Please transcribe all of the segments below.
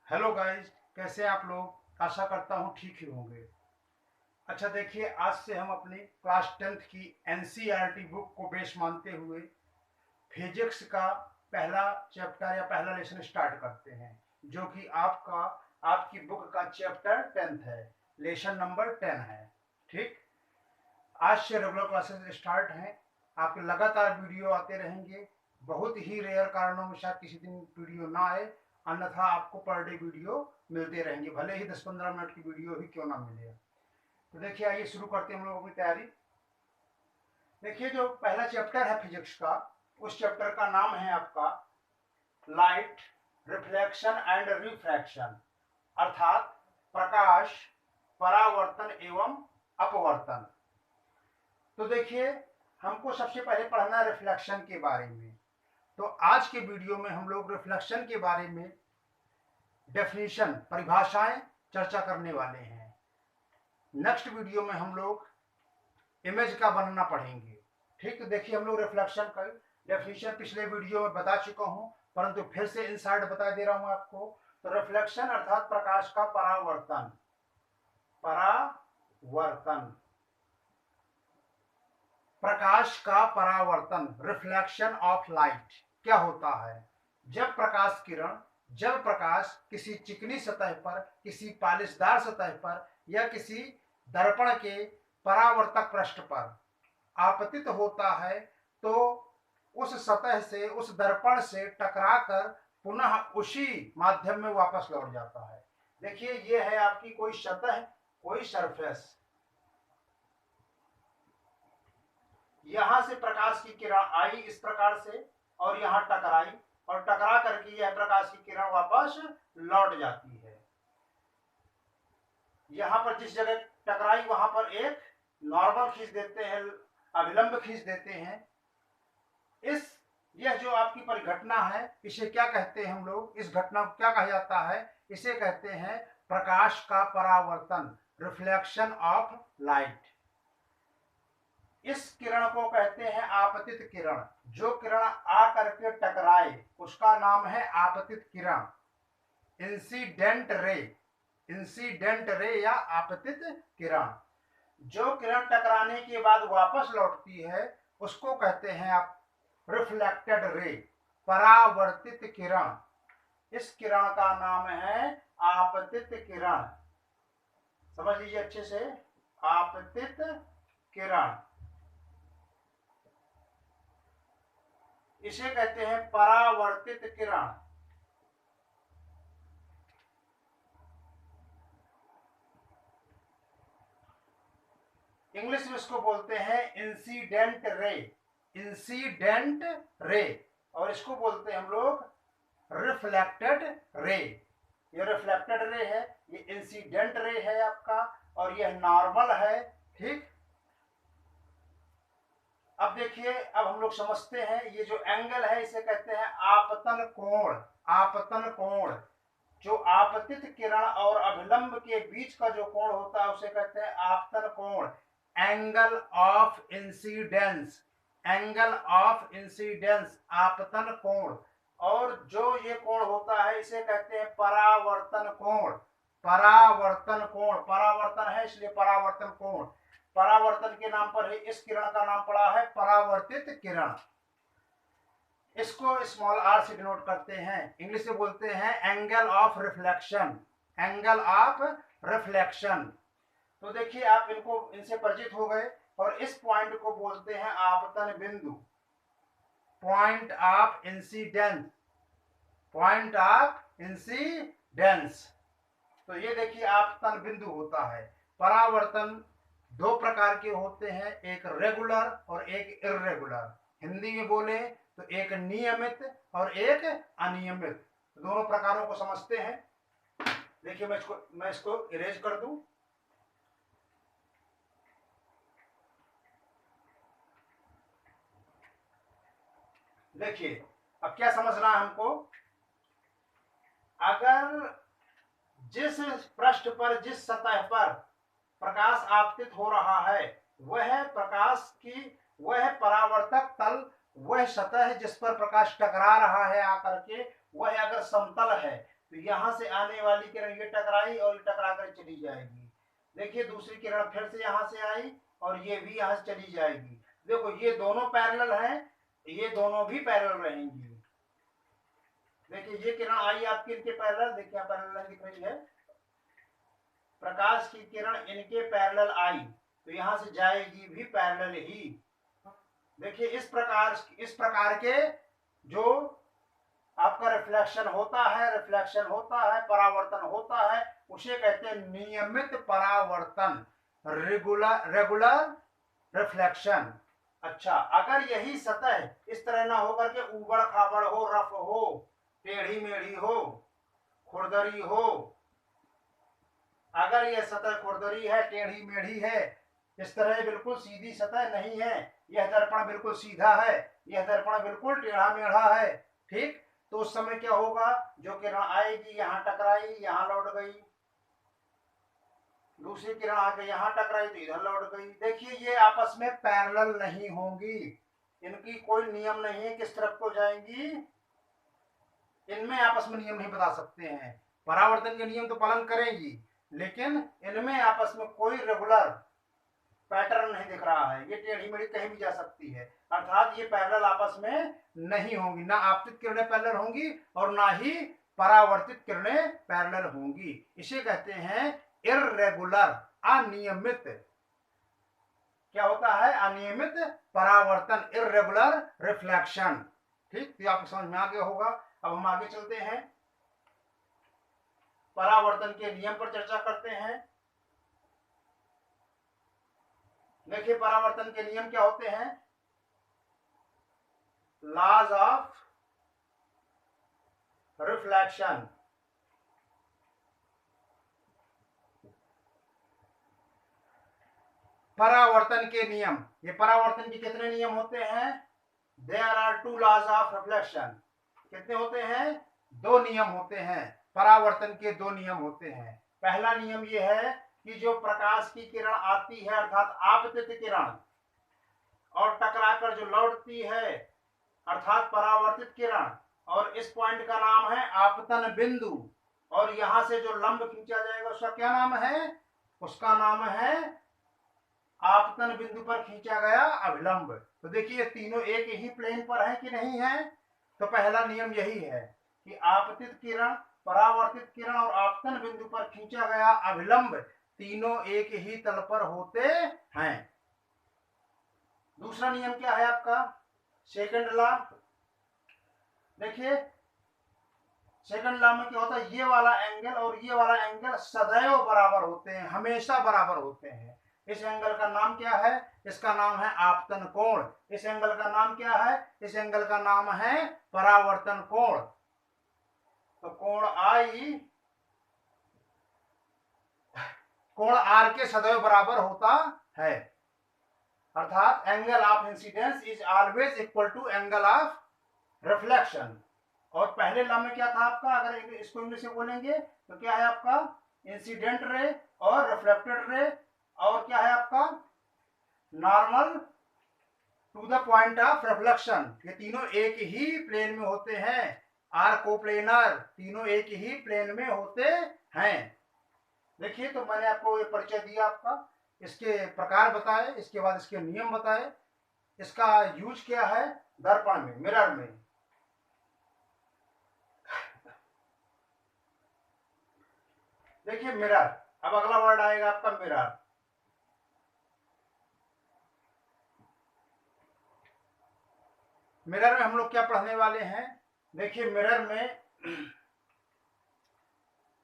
Hello guys, कैसे हैं आप लोग। आशा करता हूँ ठीक ही होंगे। अच्छा देखिए, आज से हम अपनी क्लास 10th की एनसीईआरटी बुक को बेस मानते हुए फिजिक्स का पहला चैप्टर या पहला लेसन स्टार्ट करते हैं, जो कि आपकी बुक का चैप्टर 10th है, लेसन नंबर 10 है। ठीक, आज से रेगुलर क्लासेस स्टार्ट हैं। आपके लगातार वीडियो आते रहेंगे। बहुत ही रेयर कारणों में शायद किसी दिन वीडियो ना आए, अन्यथा आपको पर डे वीडियो मिलते रहेंगे, भले ही 10-15 मिनट की वीडियो ही क्यों ना मिले। तो देखिए, आइए शुरू करते हैं हम लोग अपनी तैयारी। देखिए, जो पहला चैप्टर है फिजिक्स का, उस चैप्टर का नाम है आपका लाइट, रिफ्लेक्शन एंड रिफ्रैक्शन, अर्थात प्रकाश, परावर्तन एवं अपवर्तन। तो देखिए, हमको सबसे पहले पढ़ना है रिफ्लेक्शन के बारे में। तो आज के वीडियो में हम लोग रिफ्लेक्शन के बारे में डेफिनेशन, परिभाषाएं चर्चा करने वाले हैं। नेक्स्ट वीडियो में हम लोग इमेज का बनना पढ़ेंगे। ठीक, तो देखिए, हम लोग रिफ्लेक्शन का डेफिनेशन पिछले वीडियो में बता चुका हूं, परंतु फिर से इनसाइड बता दे रहा हूं आपको। तो रिफ्लेक्शन अर्थात प्रकाश का परावर्तन, परावर्तन, प्रकाश का परावर्तन, रिफ्लेक्शन ऑफ लाइट क्या होता है। जब प्रकाश किसी चिकनी सतह पर, किसी पालिशदार सतह पर या किसी दर्पण के परावर्तक पृष्ठ पर आपतित होता है, तो उस सतह से, उस दर्पण से टकराकर पुनः उसी माध्यम में वापस लौट जाता है। देखिए, ये है आपकी कोई सतह, कोई सरफेस। यहां से प्रकाश की किरण आई इस प्रकार से और यहां टकराई, और टकरा करके यह प्रकाश की किरण वापस लौट जाती है। यहां पर जिस जगह टकराई वहां पर एक नॉर्मल खींच देते हैं, अभिलंब खींच देते हैं। यह जो आपकी परिघटना है, इसे क्या कहते हैं हम लोग, इस घटना को क्या कहा जाता है, इसे कहते हैं प्रकाश का परावर्तन, रिफ्लेक्शन ऑफ लाइट। इस किरण को कहते हैं आपतित किरण। जो किरण आ करके टकराए उसका नाम है आपतित किरण, इंसिडेंट रे, इंसिडेंट रे या आपतित किरण। जो किरण टकराने के बाद वापस लौटती है उसको कहते हैं आप रिफ्लेक्टेड रे, परावर्तित किरण। इस किरण का नाम है आपतित किरण। समझ लीजिए अच्छे से, आपतित किरण, इसे कहते हैं परावर्तित किरण। इंग्लिश में इसको बोलते हैं इंसिडेंट रे, इंसिडेंट रे, और इसको बोलते हैं हम लोग रिफ्लेक्टेड रे। ये रिफ्लेक्टेड रे है, ये इंसिडेंट रे है आपका, और यह नॉर्मल है। ठीक, अब देखिए, अब हम लोग समझते हैं, ये जो एंगल है इसे कहते हैं आपतन कोण, आपतन कोण। जो आपतित किरण और अभिलंब के बीच का जो कोण होता है उसे कहते हैं आपतन कोण, angle of incidence, angle of incidence, आपतन कोण। और जो ये कोण होता है इसे कहते हैं परावर्तन कोण, परावर्तन कोण, परावर्तन है इसलिए परावर्तन कोण। परावर्तन के नाम पर ही इस किरण का नाम पड़ा है परावर्तित किरण। इसको स्मॉल आर से डिनोट करते हैं, इंग्लिश में बोलते हैं angle of reflection, angle of reflection. तो देखिए, आप इनसे परिचित हो गए, और इस पॉइंट को बोलते हैं आपतन बिंदु, point of incidence, point of incidence. तो ये देखिए आपतन बिंदु होता है। परावर्तन दो प्रकार के होते हैं, एक रेगुलर और एक इर्रेगुलर। हिंदी में बोले तो एक नियमित और एक अनियमित। दोनों प्रकारों को समझते हैं। देखिए, मैं इसको इरेज कर दूं। देखिए, अब क्या समझना है हमको, अगर जिस पृष्ठ पर, जिस सतह पर प्रकाश आपतित हो रहा है, वह परावर्तक तल, वह सतह जिस पर प्रकाश टकरा रहा है आकर के, वह अगर समतल है, तो यहाँ से आने वाली किरण ये टकराई और ये टकरा कर चली जाएगी। देखिए दूसरी किरण फिर से यहाँ से आई और ये भी यहाँ से चली जाएगी। देखो ये दोनों पैरेलल हैं, ये दोनों भी पैरेलल रहेंगी। देखिए ये किरण आई आपकी इनके पैरेलल, देखिए यहाँ पैरेलल दिख रही है, प्रकाश की किरण इनके पैरेलल आई तो यहाँ से जाएगी भी पैरेलल ही। देखिए इस प्रकार के जो आपका रिफ्लेक्शन होता है, परावर्तन होता है, उसे कहते हैं नियमित परावर्तन, रेगुलर रिफ्लेक्शन। अच्छा, अगर यही सतह इस तरह ना होकर के उबड़ खाबड़ हो, रफ हो, टेढ़ी मेढ़ी हो, खुरदरी हो, अगर यह सतह खुरदरी है, टेढ़ी मेढ़ी है, इस तरह बिल्कुल सीधी सतह नहीं है, यह दर्पण बिल्कुल सीधा है, यह दर्पण बिल्कुल टेढ़ा मेढ़ा है, ठीक, तो उस समय क्या होगा, जो किरण आएगी यहाँ टकराई, यहाँ लौट गई, दूसरी किरण आके यहाँ टकराई तो इधर लौट गई। देखिए ये आपस में पैरेलल नहीं होंगी, इनकी कोई नियम नहीं है किस तरफ को जाएंगी, इनमें आपस में नियम नहीं बता सकते हैं। परावर्तन के नियम तो पालन करेंगी, लेकिन इनमें आपस में कोई रेगुलर पैटर्न नहीं दिख रहा है, ये टेढ़ी मेढ़ी कहीं भी जा सकती है, अर्थात ये पैरेलल आपस में नहीं होंगी, ना आपतित किरणें पैरेलल होंगी और ना ही परावर्तित किरणें पैरेलल होंगी। इसे कहते हैं इर्रेगुलर, अनियमित। क्या होता है? अनियमित परावर्तन, इर्रेगुलर रिफ्लेक्शन। ठीक, तो आपको समझ में आ गया होगा। अब हम आगे चलते हैं, परावर्तन के नियम पर चर्चा करते हैं। देखिए परावर्तन के नियम क्या होते हैं, लॉज ऑफ रिफ्लेक्शन। परावर्तन के नियम, ये परावर्तन के कितने नियम होते हैं? There are two laws of reflection. कितने होते हैं? दो नियम होते हैं, परावर्तन के दो नियम होते हैं। पहला नियम यह है कि जो प्रकाश की किरण आती है अर्थात आपतित किरण और टकराकर जो लौटती है अर्थात परावर्तित किरण, और इस पॉइंट का नाम है आपतन बिंदु, और यहां से जो लंब खींचा जाएगा उसका क्या नाम है? उसका नाम है आपतन बिंदु पर खींचा गया अभिलंब। तो देखिए तीनों एक ही प्लेन पर है कि नहीं है? तो पहला नियम यही है कि आपतित किरण, परावर्तित किरण और आपतन बिंदु पर खींचा गया अभिलंब तीनों एक ही तल पर होते हैं। दूसरा नियम क्या है आपका? Second law. देखिए सेकंड लॉ में क्या होता है, ये वाला एंगल और ये वाला एंगल सदैव बराबर होते हैं, हमेशा बराबर होते हैं। इस एंगल का नाम क्या है? इसका नाम है आपतन कोण। इस एंगल का नाम क्या है? इस एंगल का नाम है परावर्तन कोण। तो कोण आई, कोण आर के सदैव बराबर होता है, अर्थात angle of incidence is always equal to angle of reflection. और पहले लॉ में क्या था आपका, अगर इसको इंग्लिश में बोलेंगे तो क्या है आपका? इंसिडेंट रे और रिफ्लेक्टेड रे, और क्या है आपका? Normal to the point of reflection. ये तीनों एक ही प्लेन में होते हैं, आर कोप्लेनर, तीनों एक ही प्लेन में होते हैं। देखिए तो मैंने आपको ये परिचय दिया आपका, इसके प्रकार बताए, इसके बाद इसके नियम बताए, इसका यूज क्या है दर्पण में, मिरर में। देखिए मिरर, अब अगला वर्ड आएगा आपका मिरर। मिरर में हम लोग क्या पढ़ने वाले हैं? देखिए मिरर में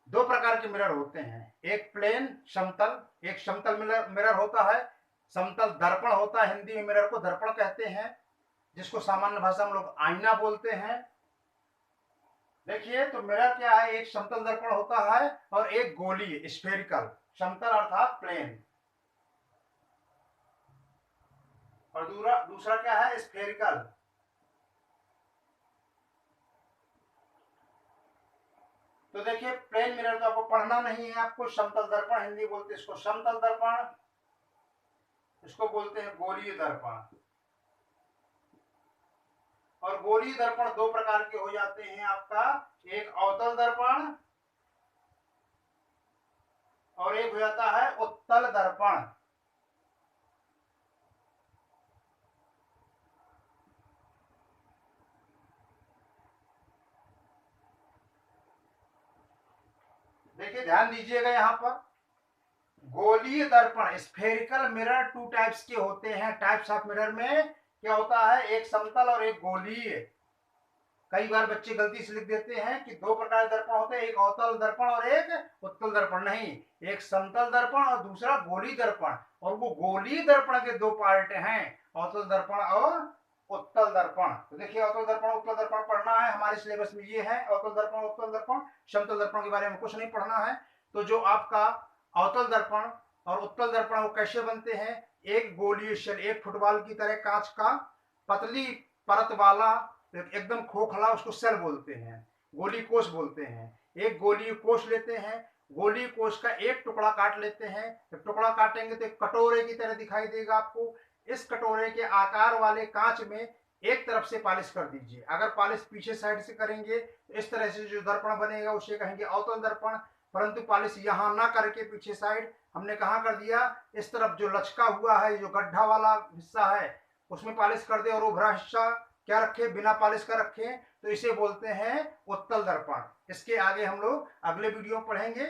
दो प्रकार के मिरर होते हैं, एक प्लेन समतल, एक समतल मिरर होता है, समतल दर्पण होता है, हिंदी में मिरर को दर्पण कहते हैं, जिसको सामान्य भाषा में लोग आईना बोलते हैं। देखिए तो मिरर क्या है, एक समतल दर्पण होता है और एक गोलीय स्फेरिकल, समतल अर्थात प्लेन, और दूसरा क्या है? स्फेरिकल। तो देखिए प्लेन मिरर तो आपको पढ़ना नहीं है, आपको समतल दर्पण, हिंदी बोलते हैं इसको समतल दर्पण, इसको बोलते हैं गोलीय दर्पण। और गोलीय दर्पण दो प्रकार के हो जाते हैं आपका, एक अवतल दर्पण और एक हो जाता है उत्तल दर्पण। देखिए ध्यान दीजिएगा, यहाँ पर गोलीय दर्पण स्फेरिकल मिरर टू टाइप्स के होते हैं। टाइप्स ऑफ मिरर में क्या होता है, एक समतल और एक गोलीय। कई बार बच्चे गलती से लिख देते हैं कि दो प्रकार के दर्पण होते हैं, एक अवतल दर्पण और एक उत्तल दर्पण। नहीं, एक समतल दर्पण और दूसरा गोलीय दर्पण, और वो गोलीय दर्पण के दो पार्ट हैं, अवतल दर्पण और उत्तल दर्पण। तो देखिए अवतल दर्पण उत्तल दर्पण पढ़ना है, हमारे सिलेबस में ये है, अवतल दर्पण उत्तल दर्पण। समतल दर्पण के बारे में कुछ नहीं पढ़ना है। तो जो आपका अवतल दर्पण और उत्तल दर्पण वो कैसे बनते हैं, एक गोलीय शेल, एक फुटबॉल की तरह कांच का पतली परत वाला एकदम खोखला, उसको सेल बोलते हैं, गोली कोष बोलते हैं। एक गोली कोष लेते हैं, गोली कोष का एक टुकड़ा काट लेते हैं। जब टुकड़ा काटेंगे तो एक कटोरे की तरह दिखाई देगा आपको। इस कटोरे के आकार वाले कांच में एक तरफ से पॉलिश कर दीजिए। अगर पॉलिश पीछे साइड से करेंगे तो इस तरह से जो दर्पण बनेगा उसे कहेंगे अवतल दर्पण। परंतु पॉलिश यहाँ ना करके पीछे साइड हमने कहाँ कर दिया, इस तरफ जो लचका हुआ है, जो गड्ढा वाला हिस्सा है, उसमें पॉलिश कर दे और उभरा हिस्सा क्या रखे, बिना पॉलिश का रखें, तो इसे बोलते हैं उत्तल दर्पण। इसके आगे हम लोग अगले वीडियो में पढ़ेंगे।